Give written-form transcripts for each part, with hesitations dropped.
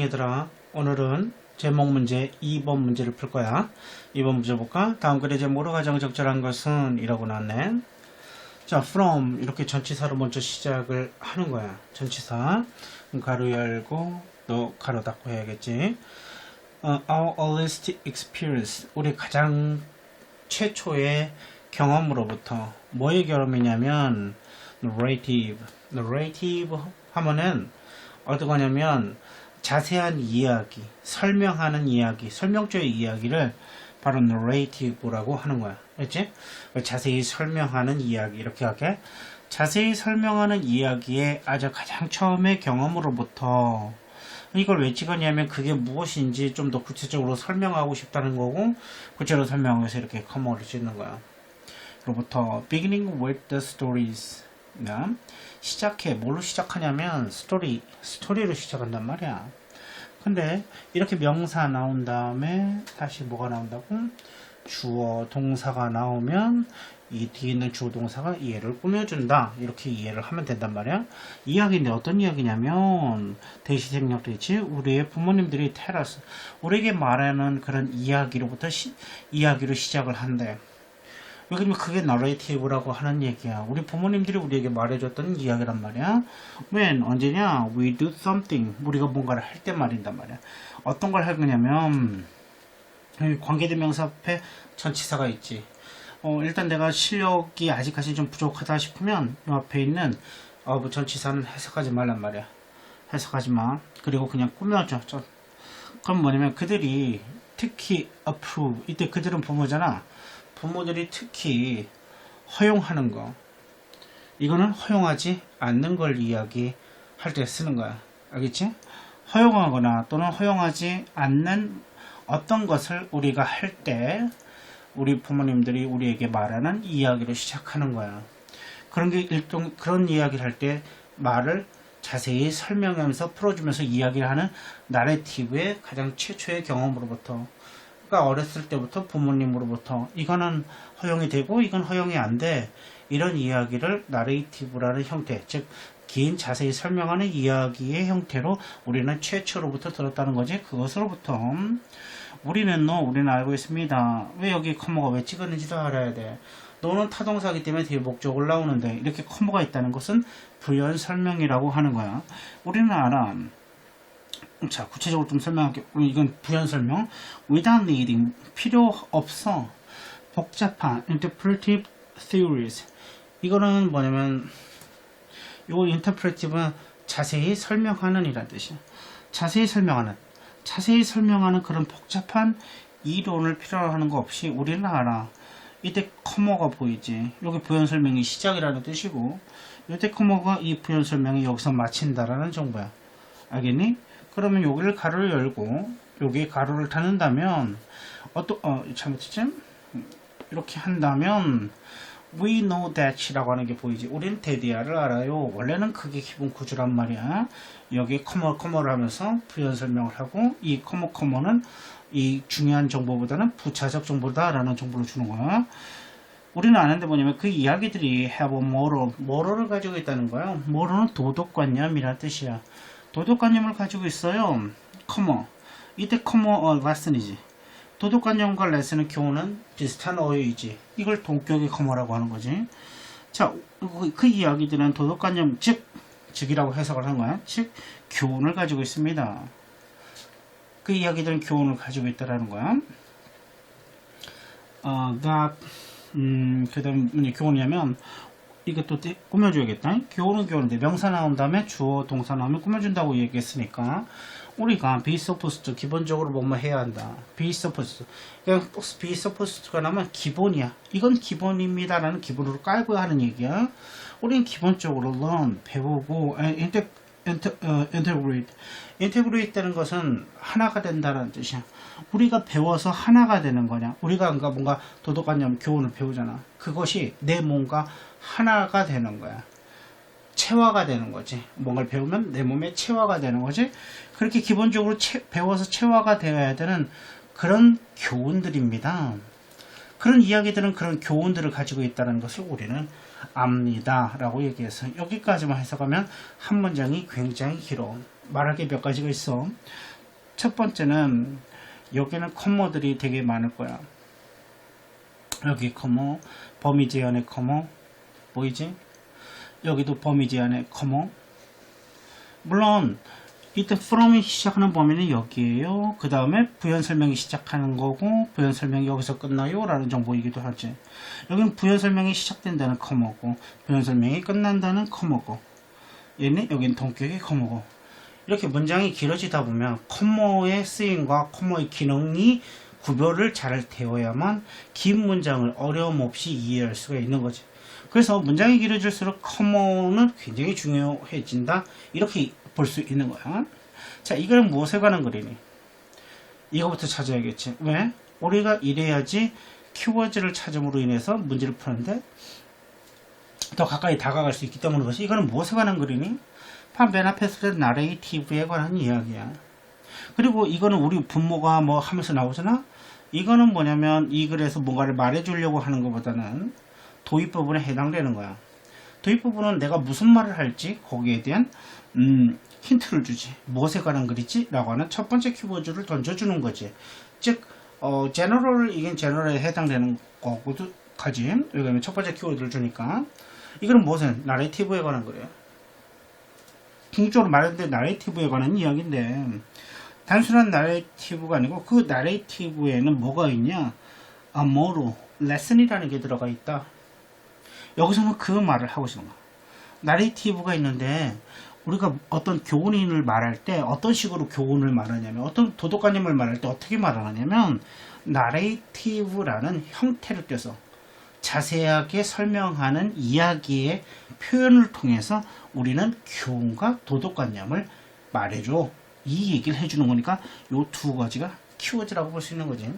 얘들아, 오늘은 제목 문제 2번 문제를 풀 거야. 2번 문제 볼까? 다음 글의 제목으로 가장 적절한 것은 이라고 나왔네. 자, from 이렇게 전치사로 먼저 시작을 하는 거야. 전치사 가로 열고 또 가로 닫고 해야겠지. Our earliest experience, 우리 가장 최초의 경험으로부터. 뭐의 경험이냐면 narrative 하면은 어떤 거냐면 자세한 이야기, 설명하는 이야기, 설명조의 이야기를 바로 narrative라고 하는 거야. 그렇지? 자세히 설명하는 이야기, 이렇게 하게. 자세히 설명하는 이야기의 아주 가장 처음의 경험으로부터. 이걸 왜 찍었냐면 그게 무엇인지 좀 더 구체적으로 설명하고 싶다는 거고, 구체적으로 설명하기 위해서 이렇게 커머를 찍는 거야. 그로부터 beginning with the stories. 시작해. 뭘로 시작하냐면 스토리로 시작한단 말이야. 근데 이렇게 명사 나온 다음에 다시 뭐가 나온다고? 주어 동사가 나오면 이 뒤에 있는 주어 동사가 이해를 꾸며준다. 이렇게 이해를 하면 된단 말이야. 이야기인데 어떤 이야기냐면 대시 생략도 있지. 우리의 부모님들이 테라스 우리에게 말하는 그런 이야기로부터 이야기로 시작을 한대. 왜냐면 그게 너레이티브라고 하는 얘기야. 우리 부모님들이 우리에게 말해줬던 이야기란 말이야. When 언제냐? We do something. 우리가 뭔가를 할 때 말인단 말이야. 어떤 걸 할 거냐면 관계대명사 앞에 전치사가 있지. 일단 내가 실력이 아직까지 좀 부족하다 싶으면 이 앞에 있는 전치사는 해석하지 말란 말이야. 해석하지 마. 그리고 그냥 꾸며줘. 그럼 뭐냐면 그들이 특히 approve. 이때 그들은 부모잖아. 부모들이 특히 허용하는 거, 이거는 허용하지 않는 걸 이야기할 때 쓰는 거야. 알겠지? 허용하거나 또는 허용하지 않는 어떤 것을 우리가 할 때 우리 부모님들이 우리에게 말하는 이야기로 시작하는 거야. 그런 게 그런 이야기를 할 때 말을 자세히 설명하면서 풀어주면서 이야기를 하는 나레티브의 가장 최초의 경험으로부터, 그러니까 어렸을 때부터 부모님으로부터 이거는 허용이 되고 이건 허용이 안 돼. 이런 이야기를 나레이티브라는 형태, 즉 긴 자세히 설명하는 이야기의 형태로 우리는 최초로부터 들었다는 거지. 그것으로부터 우리는 알고 있습니다. 왜 여기 커머가 왜 찍었는지도 알아야 돼. 너는 타동사이기 때문에 뒤에 목적을 나오는데 이렇게 커머가 있다는 것은 부연 설명이라고 하는 거야. 우리는 알아. 자, 구체적으로 좀 설명할게요. 이건 부연 설명. Without needing. 필요 없어. 복잡한 interpretive theories. 이거는 뭐냐면 요 interpretive는 자세히 설명하는 이란 뜻이야. 자세히 설명하는 그런 복잡한 이론을 필요로 하는 거 없이 우리는 알아. 이때 커머가 보이지. 여기 부연 설명이 시작이라는 뜻이고, 이때 커머가 이 부연 설명이 여기서 마친다라는 정보야. 알겠니? 그러면 여기를 가로를 열고 여기에 가로를 닫는다면 잘못했지? 이렇게 한다면 we know that 라고 하는 게 보이지. 우리는 대디아를 알아요. 원래는 그게 기본 구조란 말이야. 여기에 커머를 하면서 부연 설명을 하고, 이 커머는 이 중요한 정보보다는 부차적 정보다 라는 정보를 주는 거야. 우리는 아는데 뭐냐면 그 이야기들이 have a moral을 가지고 있다는 거야. moral은 도덕관념이라는 뜻이야. 도덕관념을 가지고 있어요. 커머. 이때 커머 레슨이지. 도덕관념과 레슨의 교훈은 비슷한 어휘이지. 이걸 동격의 커머라고 하는 거지. 자, 그 이야기들은 도덕관념 즉이라고 해석을 한 거야. 즉 교훈을 가지고 있습니다. 그 이야기들은 교훈을 가지고 있다라는 거야. 그 다음 교훈이냐면 이것도 꾸며줘야겠다. 교훈인데 명사 나온 다음에 주어 동사 나오면 꾸며준다고 얘기했으니까 우리가 be supposed 기본적으로 뭐뭐 해야 한다. be supposed. 그냥 be supposed가 나오면 기본이야. 이건 기본입니다라는 기본으로 깔고 하는 얘기야. 우리는 기본적으로 learn 배우고 integrate라는 것은 하나가 된다는 뜻이야. 우리가 배워서 하나가 되는 거냐. 우리가 뭔가 도덕관념 교훈을 배우잖아. 그것이 내 몸과 하나가 되는 거야. 체화가 되는 거지. 뭔가를 배우면 내 몸에 체화가 되는 거지. 그렇게 기본적으로 배워서 체화가 되어야 되는 그런 교훈들입니다. 그런 이야기들은 그런 교훈들을 가지고 있다는 것을 우리는 압니다 라고 얘기해서 여기까지만 해석하면 한 문장이 굉장히 길어. 말할 게 몇 가지가 있어. 첫 번째는 여기는 컴머들이 되게 많을 거야. 여기 커머, 범위 제한의 커머 보이지? 여기도 범위 제한의 커머. 물론 이때 from이 시작하는 범위는 여기에요. 그 다음에 부연 설명이 시작하는 거고 부연 설명이 여기서 끝나요 라는 정보이기도 하지. 여기는 부연 설명이 시작된다는 커머고 부연 설명이 끝난다는 커머고 얘는 여기는 동격의 커머고. 이렇게 문장이 길어지다 보면 커머의 쓰임과 커머의 기능이 구별을 잘 되어야만 긴 문장을 어려움 없이 이해할 수가 있는 거지. 그래서 문장이 길어질수록 커머는 굉장히 중요해진다. 이렇게 볼 수 있는 거야. 자, 이거는 무엇에 관한 글이니? 이거부터 찾아야겠지. 왜? 우리가 이래야지 키워드를 찾음으로 인해서 문제를 푸는데 더 가까이 다가갈 수 있기 때문에 그것이. 이거는 무엇에 관한 글이니? 맨 앞에 쓰는 나레이티브에 관한 이야기야. 그리고 이거는 우리 분모가 뭐 하면서 나오잖아. 이거는 뭐냐면 이 글에서 뭔가를 말해주려고 하는 것보다는 도입 부분에 해당되는 거야. 도입 부분은 내가 무슨 말을 할지 거기에 대한 힌트를 주지. 무엇에 관한 글이지? 라고 하는 첫 번째 키워드를 던져주는 거지. 즉 general, 이게 general에 해당되는 거고도 가지. 여기 첫 번째 키워드를 주니까 이거는 무엇은? 나레이티브에 관한 거예요. 궁극적으로 말하는데 나레이티브에 관한 이야기인데 단순한 나레이티브가 아니고 그 나레이티브에는 뭐가 있냐? 뭐로? 레슨이라는 게 들어가 있다. 여기서는 그 말을 하고 싶은 거야. 나레이티브가 있는데 우리가 어떤 교훈을 말할 때 어떤 식으로 교훈을 말하냐면 어떤 도덕관념을 말할 때 어떻게 말하냐면 나레이티브라는 형태를 떼서 자세하게 설명하는 이야기의 표현을 통해서 우리는 교훈과 도덕관념을 말해줘. 이 얘기를 해주는 거니까 요 두 가지가 키워드라고 볼 수 있는 거지.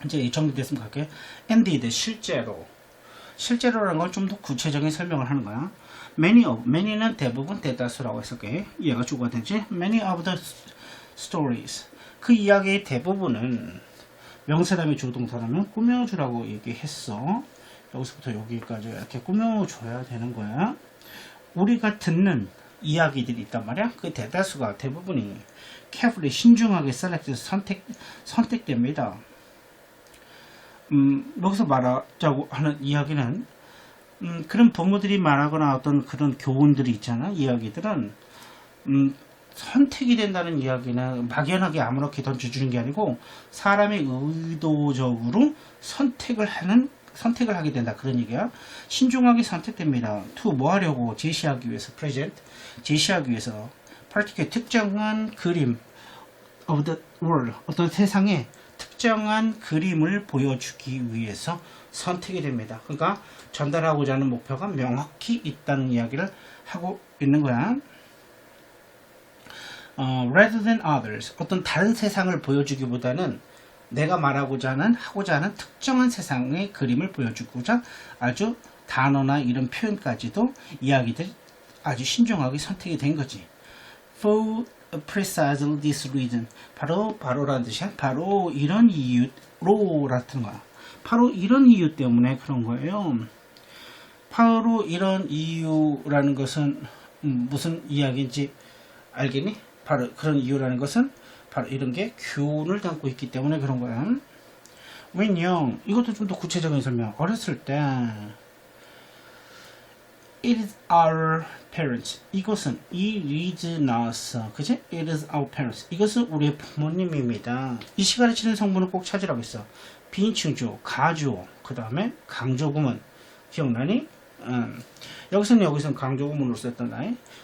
이제 정리됐으면 갈게요. indeed, 실제로라는 건 좀 더 구체적인 설명을 하는 거야. many는 대부분 대다수라고 했을게. 얘가 주어가 되지. many of the stories. 그 이야기의 대부분은 명사다음에 주동사라면 꾸며주라고 얘기했어. 여기서부터 여기까지 이렇게 꾸며줘야 되는 거야. 우리가 듣는 이야기들이 있단 말이야. 그 대다수가 대부분이 carefully 신중하게 select해서 선택됩니다. 여기서 말하자고 하는 이야기는 그런 부모들이 말하거나 어떤 그런 교훈들이 있잖아. 이야기들은 선택이 된다는 이야기는 막연하게 아무렇게 던져주는 게 아니고 사람이 의도적으로 선택을 하게 된다. 그런 얘기야. 신중하게 선택됩니다. to 뭐 하려고? 제시하기 위해서. present 제시하기 위해서. particular 특정한 그림 of the world 어떤 세상에 특정한 그림을 보여주기 위해서 선택이 됩니다. 그러니까 전달하고자 하는 목표가 명확히 있다는 이야기를 하고 있는 거야. rather than others 어떤 다른 세상을 보여주기보다는 내가 말하고자 하는 특정한 세상의 그림을 보여주고자 아주 단어나 이런 표현까지도 이야기들 아주 신중하게 선택이 된 거지. For precisely this reason 바로라는 뜻이야. 바로 이런 이유로 같은 거야. 바로 이런 이유 때문에 그런 거예요. 바로 이런 이유라는 것은 무슨 이야기인지 알겠니? 바로 그런 이유라는 것은 바로 이런 게 교훈을 담고 있기 때문에 그런 거야. When young, 이것도 좀 더 구체적인 설명. 어렸을 때 It is our parents. 이것은 It is not. 그치? It is our parents. 이것은 우리의 부모님입니다. 이 시간에 치는 성분을 꼭 찾으라고 했어. 비인칭주어, 가주어, 그 다음에 강조구문. 기억나니? 여기서는 강조구문으로 썼단다.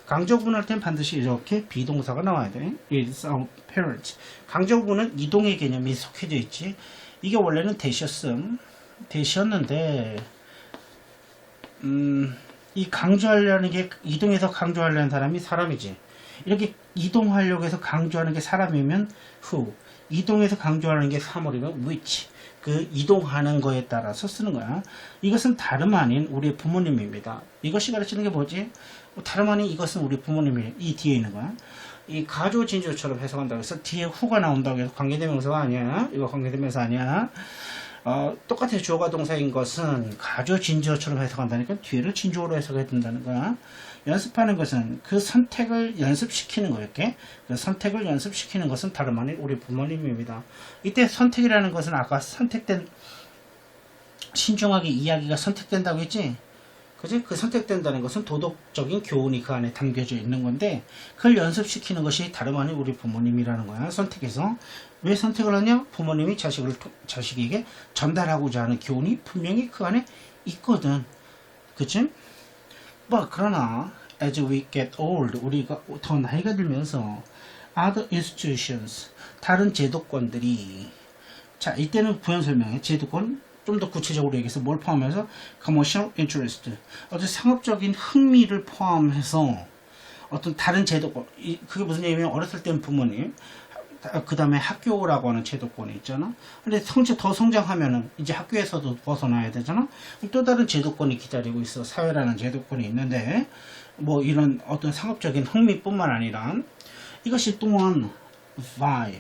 강조구문 할 땐 반드시 이렇게 비동사가 나와야 돼. It is our parents. 강조구문은 이동의 개념이 속해져 있지. 이게 원래는 대시였는데 이 강조하려는 게 이동해서 강조하려는 사람이지. 이렇게 이동하려고 해서 강조하는 게 사람이면 who, 이동해서 강조하는 게 사물이면 which. 그 이동하는 거에 따라서 쓰는 거야. 이것은 다름 아닌 우리의 부모님입니다. 이것이 가르치는 게 뭐지? 다름 아닌 이것은 우리 부모님이 이 뒤에 있는 거야. 이 가조 진주처럼 해석한다고 해서 뒤에 후가 나온다고 해서 관계대명사가 아니야. 이거 관계대명사 아니야. 똑같은 주어가 동사인 것은 가조 진주어처럼 해석한다니까 뒤를 진주어로 해석해야 된다는 거야. 연습하는 것은 그 선택을 연습시키는 거 이렇게 그 선택을 연습시키는 것은 다름 아닌 우리 부모님입니다. 이때 선택이라는 것은 아까 선택된 신중하게 이야기가 선택된다고 했지? 그지? 그 선택된다는 것은 도덕적인 교훈이 그 안에 담겨져 있는 건데 그걸 연습시키는 것이 다름 아닌 우리 부모님이라는 거야. 선택해서 왜 선택을 하냐? 부모님이 자식에게 전달하고자 하는 교훈이 분명히 그 안에 있거든. 그치? 그러나 as we get old 우리가 더 나이가 들면서 other institutions 다른 제도권들이 자 이때는 부연 설명해. 제도권 좀 더 구체적으로 얘기해서 뭘 포함해서 commercial interest 어떤 상업적인 흥미를 포함해서 어떤 다른 제도권 그게 무슨 얘기냐면 어렸을 땐 부모님 그 다음에 학교라고 하는 제도권이 있잖아. 근데 더 성장하면은 이제 학교에서도 벗어나야 되잖아. 또 다른 제도권이 기다리고 있어. 사회라는 제도권이 있는데 뭐 이런 어떤 상업적인 흥미뿐만 아니라 이것이 또한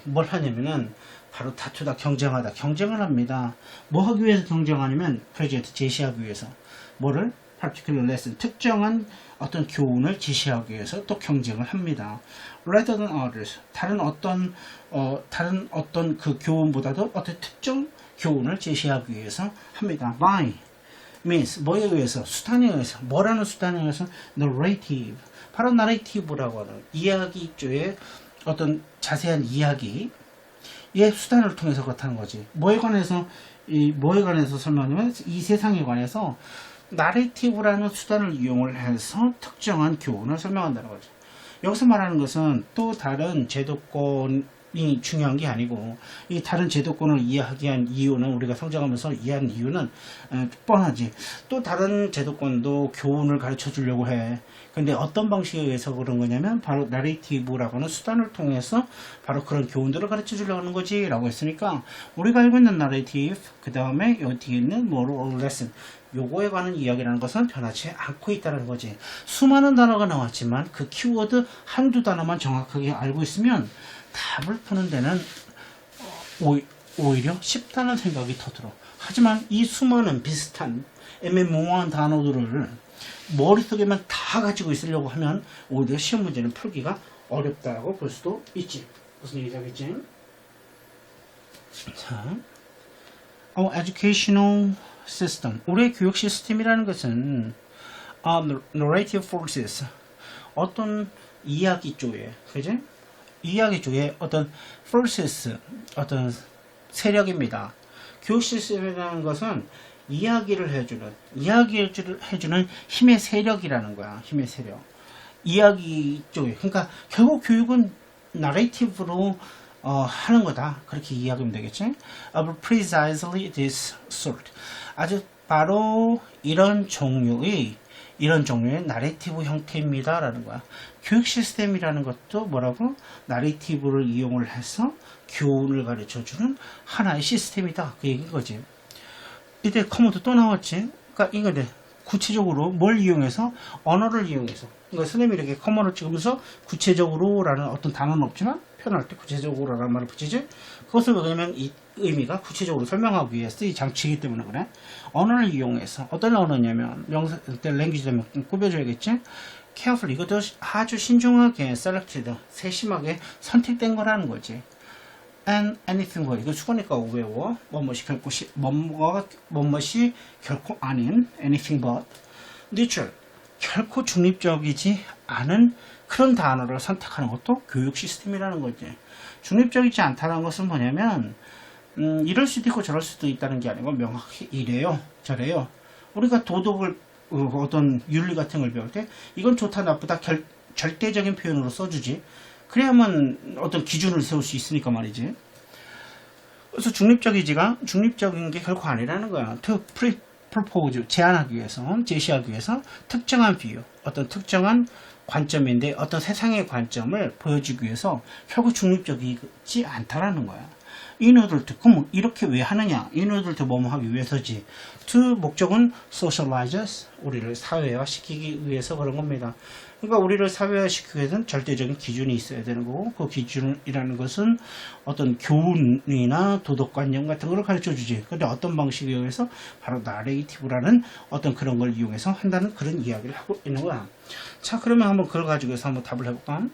뭘 하냐면은 바로 다투다 경쟁하다 경쟁을 합니다. 뭐 하기 위해서 경쟁하냐면 프로젝트 제시하기 위해서 뭐를 particular lesson 특정한 어떤 교훈을 제시하기 위해서 또 경쟁을 합니다. rather than others 다른 어떤 그 교훈보다도 어떤 특정 교훈을 제시하기 위해서 합니다. by means 뭐에 의해서 수단에 의해서 뭐라는 수단에 의해서 narrative 바로 narrative라고 하는 이야기조의 어떤 자세한 이야기 의 수단을 통해서 그렇다는 거지. 뭐에 관해서 설명하면 이 세상에 관해서 나레이티브라는 수단을 이용을 해서 특정한 교훈을 설명한다는 거죠. 여기서 말하는 것은 또 다른 제도권이 중요한 게 아니고 이 다른 제도권을 이해하기 위한 이유는 우리가 성장하면서 이해한 이유는 뻔하지. 또 다른 제도권도 교훈을 가르쳐 주려고 해. 근데 어떤 방식에 의해서 그런 거냐면 바로 나레이티브라고 하는 수단을 통해서 바로 그런 교훈들을 가르쳐 주려고 하는 거지 라고 했으니까 우리가 알고 있는 나레이티브 그 다음에 여기 있는 moral lesson 요거에 관한 이야기라는 것은 변하지 않고 있다는 거지. 수많은 단어가 나왔지만 그 키워드 한두 단어만 정확하게 알고 있으면 답을 푸는 데는 오히려 쉽다는 생각이 더 들어. 하지만 이 수많은 비슷한 애매모호한 단어들을 머릿속에만 다 가지고 있으려고 하면 오히려 시험 문제는 풀기가 어렵다고 볼 수도 있지. 무슨 얘기지 하겠지? 자, our educational system. 우리의 교육 시스템이라는 것은 narrative forces. 어떤 이야기 쪽에, 그지? 이야기 쪽에 어떤 forces, 어떤 세력입니다. 교육 시스템이라는 것은 이야기를 해주는 힘의 세력이라는 거야. 힘의 세력. 이야기 쪽에. 그러니까 결국 교육은 나레이티브로 하는 거다. 그렇게 이해하면 되겠지? Of precisely this sort. 아주 바로 이런 종류의 나레이티브 형태입니다. 라는 거야. 교육 시스템이라는 것도 뭐라고? 나레이티브를 이용을 해서 교훈을 가르쳐주는 하나의 시스템이다. 그 얘기인 거지. 이때 커먼드 또 나왔지. 그러니까 이거네. 구체적으로 뭘 이용해서? 언어를 이용해서. 그러니까 선생님이 이렇게 커먼을 찍으면서 구체적으로라는 어떤 단어는 없지만 표현할 때 구체적으로라는 말을 붙이지. 그것을 왜냐면 이 의미가 구체적으로 설명하기 위해 쓰이 장치이기 때문에 그래. 언어를 이용해서 어떤 언어냐면 명사 랭귀지 되면 꾸며줘야겠지. carefully 이것도 아주 신중하게 selected 세심하게 선택된 거라는 거지. and anything but 이거 수거니까 외워. 뭐뭇이 결코 아닌 anything but neutral 결코 중립적이지 않은 그런 단어를 선택하는 것도 교육 시스템이라는 거지. 중립적이지 않다는 것은 뭐냐면 이럴 수도 있고 저럴 수도 있다는 게 아니고 명확히 이래요 저래요. 우리가 도덕을 어떤 윤리 같은 걸 배울 때 이건 좋다 나쁘다 절대적인 표현으로 써주지. 그래야만 어떤 기준을 세울 수 있으니까 말이지. 그래서 중립적인 게 결코 아니라는 거야. To propose 제안하기 위해서 제시하기 위해서 특정한 비유 어떤 특정한 관점인데 어떤 세상의 관점을 보여주기 위해서 결국 중립적이지 않다라는 거야. in order to. 그럼 이렇게 왜 하느냐? in order to 뭐뭐 하기 위해서지. to 목적은 socialize us, 우리를 사회화시키기 위해서 그런 겁니다. 그러니까 우리를 사회화시키기 위해서는 절대적인 기준이 있어야 되는 거고, 그 기준이라는 것은 어떤 교훈이나 도덕관념 같은 걸 가르쳐 주지. 근데 어떤 방식에 의해서 바로 나레이티브라는 어떤 그런 걸 이용해서 한다는 그런 이야기를 하고 있는 거야. 자, 그러면 한번 그걸 가지고 해서 한번 답을 해볼까?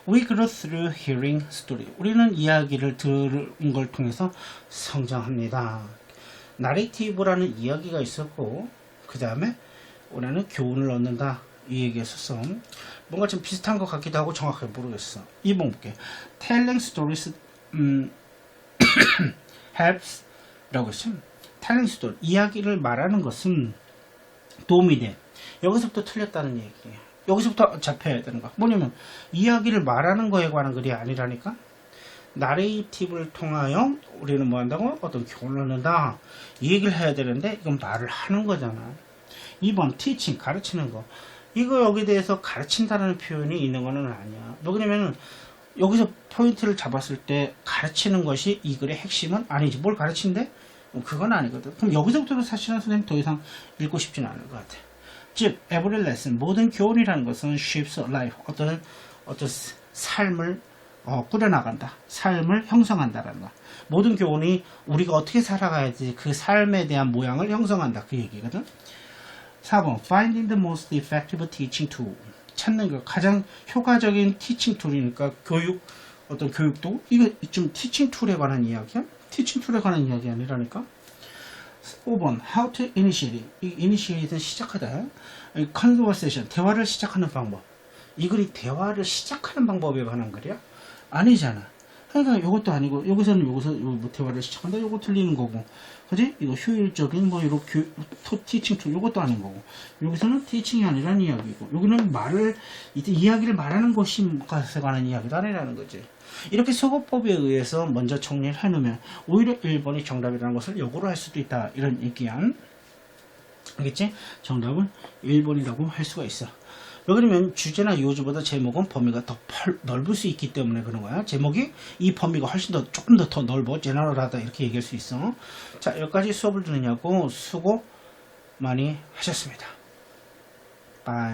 We grow through hearing story. 우리는 이야기를 들은 걸 통해서 성장합니다. 나레이티브라는 이야기가 있었고, 그 다음에 우리는 교훈을 얻는다. 이 얘기했었어. 뭔가 좀 비슷한 것 같기도 하고 정확하게 모르겠어. 2번 볼게. Telling stories helps 라고 했어. Telling story. 이야기를 말하는 것은 도움이 돼. 여기서부터 틀렸다는 얘기예요. 여기서부터 잡혀야 되는 거야. 뭐냐면 이야기를 말하는 거에 관한 글이 아니라니까. 나레이티브를 통하여 우리는 뭐 한다고? 어떤 교훈을 얻는다. 이 얘기를 해야 되는데 이건 말을 하는 거잖아. 2번 teaching, 가르치는 거. 이거 여기 대해서 가르친다는 표현이 있는 거는 아니야. 왜냐면은 여기서 포인트를 잡았을 때 가르치는 것이 이 글의 핵심은 아니지. 뭘 가르친대? 그건 아니거든. 그럼 여기서부터도 사실은 선생님 더 이상 읽고 싶지는 않을 것 같아. 즉, every lesson, 모든 교훈이라는 것은 shapes a life, 어떤 삶을 꾸려나간다. 삶을 형성한다라는 거야. 모든 교훈이 우리가 어떻게 살아가야지 그 삶에 대한 모양을 형성한다. 그 얘기거든. 4번, finding the most effective teaching tool. 찾는 거 가장 효과적인 티칭 툴이니까 어떤 교육도 이거 좀 티칭 툴에 관한 이야기야? 티칭 툴에 관한 이야기 아니라니까. 5번, how to initiate. 이 initiate는 시작하다. conversation, 대화를 시작하는 방법. 이 글이 대화를 시작하는 방법에 관한 글이야? 아니잖아. 그러니까 이것도 아니고 여기서는 뭐 대화를 시작한다. 이거 틀리는 거고, 그지? 이거 효율적인 뭐 이렇게 티칭 툴 이것도 아닌 거고. 여기서는 티칭이 아니라는 이야기고, 여기는 이야기를 말하는 것에 관한 이야기도 아니라는 거지. 이렇게 소거법에 의해서 먼저 정리를 해놓으면 오히려 1번이 정답이라는 것을 역으로 할 수도 있다. 이런 얘기야. 알겠지? 정답은 1번이라고 할 수가 있어. 왜 그러면 주제나 요주보다 제목은 범위가 더 넓을 수 있기 때문에 그런 거야. 제목이 이 범위가 훨씬 조금 더 넓어. 제너럴하다 이렇게 얘기할 수 있어. 자, 여기까지 수업을 듣느냐고 수고 많이 하셨습니다. 바이.